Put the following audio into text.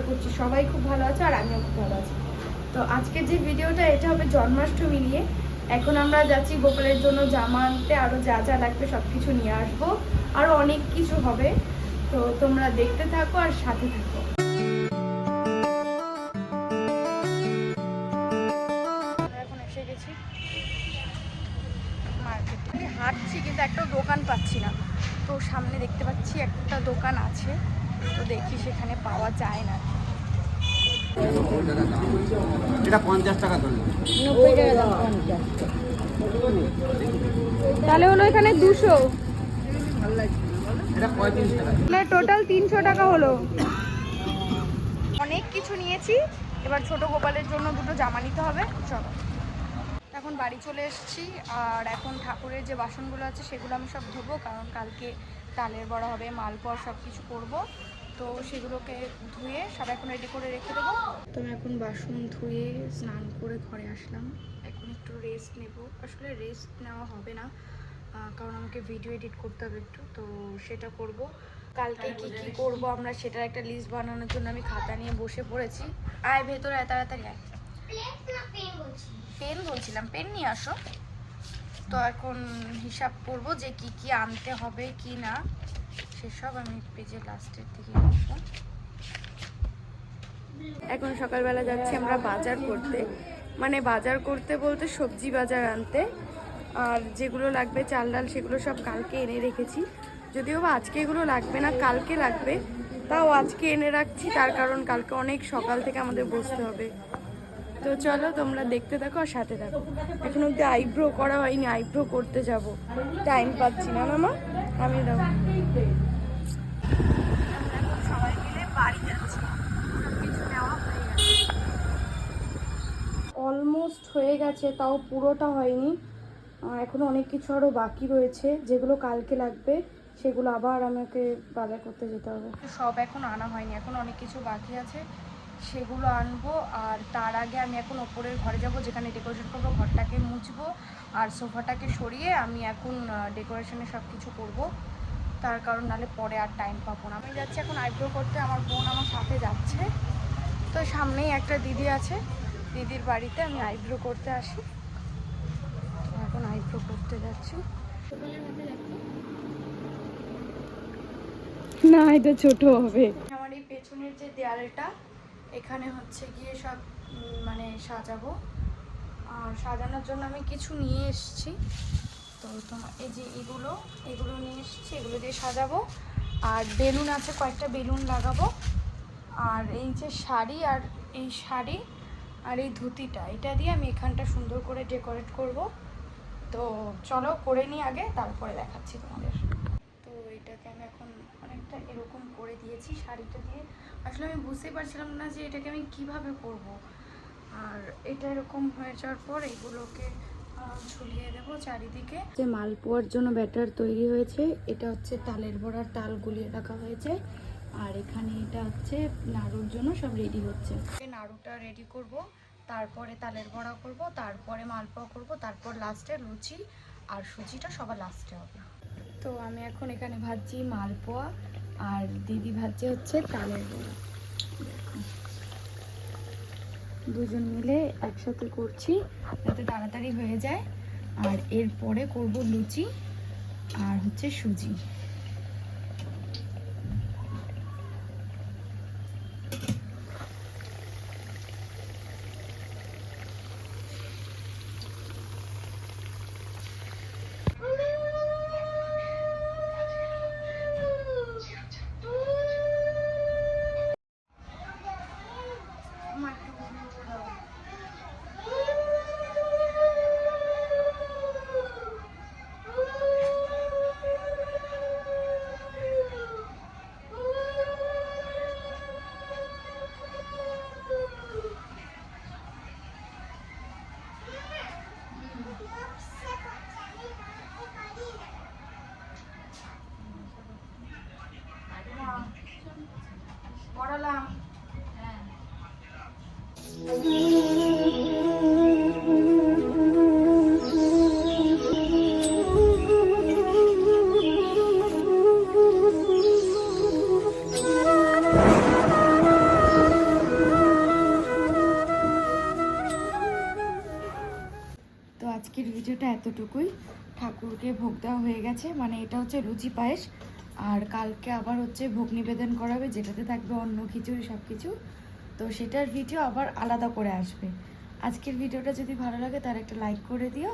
আশা করছি সবাই খুব ভালো আছে আর আমিও খুব ভালো আছি। তো আজকের যে ভিডিওটা এটা হবে জন্মাষ্টমী নিয়ে। এখন আমরা যাচ্ছি গোপালের জন্য জামা আনতে, আরও যা যা লাগবে সব কিছু নিয়ে আসবো, আরও অনেক কিছু হবে। তো তোমরা দেখতে থাকো আর সাথে থাকো। এখন এসে গেছি মার্কেটে, হাঁটছি কিন্তু একটা দোকান পাচ্ছি না। তো সামনে দেখতে পাচ্ছি একটা দোকান আছে, তো দেখি সেখানে পাওয়া যায় না। এটা 50 টাকা ধরুন, 90 টাকা দাম 50। তাহলে হলো এখানে 200, এটা 35 টাকা। টোটাল 300 টাকা হলো। অনেক কিছু নিয়েছি, এবার ছোট গোপালের জন্য দুটো জামা নিতে হবে। চলো, এখন বাড়ি চলে এসেছি আর এখন ঠাকুরের যে বাসনগুলো আছে সেগুলো আমি সব ধোবো, কারণ কালকে তালের বড়া হবে, মালপোয়া সব কিছু করবো। তো সেগুলোকে ধুয়ে সব এখন রেডি করে রেখে দেবো। তো আমি এখন বাসন ধুয়ে স্নান করে ঘরে আসলাম। এখন একটু রেস্ট নেব। আসলে রেস্ট নেওয়া হবে না, কারণ আমাকে ভিডিও এডিট করতে হবে একটু, তো সেটা করব। কালকে কি কি করব আমরা সেটার একটা লিস্ট বানানোর জন্য আমি খাতা নিয়ে বসে পড়েছি। আয় ভেতরে তাড়াতাড়ি আয়। পেন বলছিলাম, পেন নিয়ে আসো। তো এখন হিসাব করব যে কি কি আনতে হবে কি না, সেসব আমি পেজের লাস্টের দিকে লিখব। এখন সকালবেলা যাচ্ছি আমরা বাজার করতে, মানে বাজার করতে বলতে সবজি বাজার আনতে। আর যেগুলো লাগবে চাল ডাল সেগুলো সব কালকে এনে রেখেছি, যদিও বা আজকে এগুলো লাগবে না, কালকে লাগবে। তাও আজকে এনে রাখছি, তার কারণ কালকে অনেক সকাল থেকে আমাদের বসতে হবে। তো চলো তোমরা দেখতে থাকো আর সাথে থাকো। এখন অব্দি আইব্রো করা হয়নি, আইব্রো করতে যাব, টাইম পাচ্ছি না। মামা আমি দাও। সবাই মিলে বাড়ি যাচ্ছি, সবকিছু নেওয়া হয়ে গেছে, অলমোস্ট হয়ে গেছে, তাও পুরোটা হয়নি। এখনো অনেক কিছু আরও বাকি রয়েছে, যেগুলো কালকে লাগবে সেগুলো আবার আমাকে বাজার করতে যেতে হবে। সব এখন আনা হয়নি, এখন অনেক কিছু বাকি আছে, সেগুলো আনবো। আর তার আগে আমি এখন ওপরের ঘরে যাব, যেখানে ডেকোরেশন করবো, ঘরটাকে মুছবো আর সোফাটাকে সরিয়ে আমি এখন ডেকোরেশনে সব কিছু করবো, তার কারণ নাহলে পরে আর টাইম পাবো না। আমি যাচ্ছি এখন আইব্রো করতে, আমার বোন আমার সাথে যাচ্ছে। তো সামনেই একটা দিদি আছে, দিদির বাড়িতে আমি আইব্রো করতে আসি। এখন আইব্রো করতে যাচ্ছি। না, এটা ছোট হবে। আমার এই পেছনের যে দেয়ালটা, এখানে হচ্ছে গিয়ে সব মানে সাজাবো, আর সাজানোর জন্য আমি কিছু নিয়ে এসেছি। তো তোমার এই যে এগুলো নিয়ে এসেছি, এগুলো দিয়ে সাজাবো। আর বেলুন আছে, কয়েকটা বেলুন লাগাবো। আর এই যে শাড়ি, আর এই শাড়ি আর এই ধুতিটা, এটা দিয়ে আমি এখানটা সুন্দর করে ডেকোরেট করব। তো চলো করে নিই আগে, তারপরে দেখাচ্ছি তোমাদের। তো এটাকে আমি এখন অনেকটা এরকম করে দিয়েছি শাড়িটা দিয়ে। আসলে আমি বুঝতেই পারছিলাম না যে এটাকে আমি কিভাবে করব। আর এটা এরকম হয়ে যাওয়ার পর এগুলোকে ঝুলিয়ে দেবো চারিদিকে। যে মালপোয়ার জন্য ব্যাটার তৈরি হয়েছে, এটা হচ্ছে তালের বড়ার তাল গুলিয়ে রাখা হয়েছে। আর এখানে এটা হচ্ছে নাড়ুর জন্য সব রেডি হচ্ছে। নাড়ুটা রেডি করব, তারপরে তালের বড়া করব, তারপরে মালপোয়া করব, তারপর লাস্টে লুচি আর সুজিটা সবার লাস্টে হবে। তো আমি এখন এখানে ভাজছি মালপোয়া, আর দিদি ভাজছে হচ্ছে তালের বড়া। দুজন মিলে একসাথে করছি যাতে তাড়াতাড়ি হয়ে যায়। আর এরপরে করব লুচি আর হচ্ছে সুজি। পড়ালাম। ভিডিওটা এতটুকুই। ঠাকুরকে ভোগ দেওয়া হয়ে গেছে, মানে এটা হচ্ছে লুচি পায়েস। আর কালকে আবার হচ্ছে ভোগ নিবেদন করাবে, যেটাতে থাকবে অন্ন, খিচুড়ি সব কিছু। তো সেটার ভিডিও আবার আলাদা করে আসবে। আজকের ভিডিওটা যদি ভালো লাগে তার একটা লাইক করে দিও।